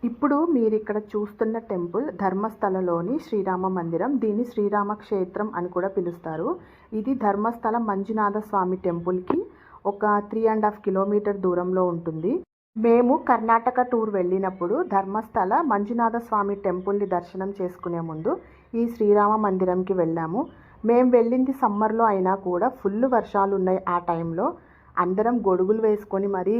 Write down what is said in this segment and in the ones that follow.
ఇప్పుడు మీరు ఇక్కడ చూస్తున్న టెంపుల్ ధర్మస్థలలోని శ్రీరామ మందిరం. దీన్ని శ్రీరామ క్షేత్రం అని కూడా పిలుస్తారు. ఇది ధర్మస్థల మంజునాథ స్వామి టెంపుల్కి ఒక 3.5 కిలోమీటర్ దూరంలో ఉంటుంది. మేము కర్ణాటక టూర్ వెళ్ళినప్పుడు ధర్మస్థల మంజునాథ స్వామి టెంపుల్ని దర్శనం చేసుకునే ముందు ఈ శ్రీరామ మందిరంకి వెళ్ళాము. మేము వెళ్ళింది సమ్మర్లో అయినా కూడా ఫుల్ వర్షాలు ఉన్నాయి. ఆ టైంలో అందరం గొడుగులు వేసుకొని మరీ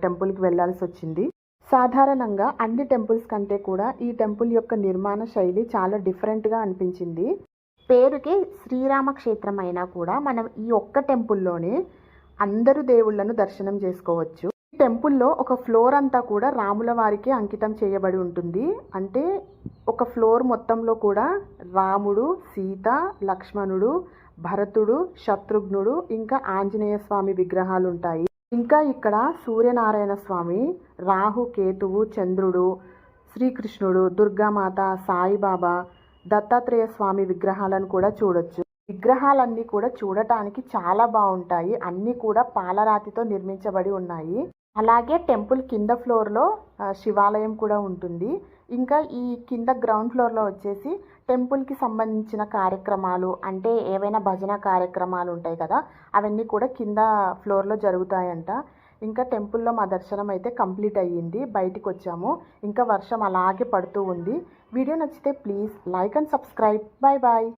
టెంపుల్కి వెళ్ళాల్సి వచ్చింది. సాధారణంగా అన్ని టెంపుల్స్ కంటే కూడా ఈ టెంపుల్ యొక్క నిర్మాణ శైలి చాలా డిఫరెంట్గా అనిపించింది. పేరుకి శ్రీరామ క్షేత్రం అయినా కూడా మనం ఈ ఒక్క టెంపుల్లోనే అందరు దేవుళ్లను దర్శనం చేసుకోవచ్చు. ఈ టెంపుల్లో ఒక ఫ్లోర్ అంతా కూడా రాముల వారికి అంకితం చేయబడి ఉంటుంది. అంటే ఒక ఫ్లోర్ మొత్తంలో కూడా రాముడు, సీత, లక్ష్మణుడు, భరతుడు, శత్రుఘ్నుడు ఇంకా ఆంజనేయ స్వామి విగ్రహాలు ఉంటాయి. ఇంకా ఇక్కడ సూర్యనారాయణ స్వామి, రాహు, కేతువు, చంద్రుడు, శ్రీకృష్ణుడు, దుర్గామాత, సాయిబాబా, దత్తాత్రేయ స్వామి విగ్రహాలను కూడా చూడొచ్చు. విగ్రహాలన్నీ కూడా చూడటానికి చాలా బాగుంటాయి. అన్నీ కూడా పాలరాతితో నిర్మించబడి ఉన్నాయి. అలాగే టెంపుల్ కింద ఫ్లోర్లో శివాలయం కూడా ఉంటుంది. ఇంకా ఈ కింద గ్రౌండ్ ఫ్లోర్లో వచ్చేసి టెంపుల్కి సంబంధించిన కార్యక్రమాలు, అంటే ఏవైనా భజన కార్యక్రమాలు ఉంటాయి కదా, అవన్నీ కూడా కింద ఫ్లోర్లో జరుగుతాయంట. ఇంకా టెంపుల్లో మా దర్శనం అయితే కంప్లీట్ అయ్యింది. బయటికి వచ్చాము. ఇంకా వర్షం అలాగే పడుతూ ఉంది. వీడియో నచ్చితే please like and subscribe. Bye bye.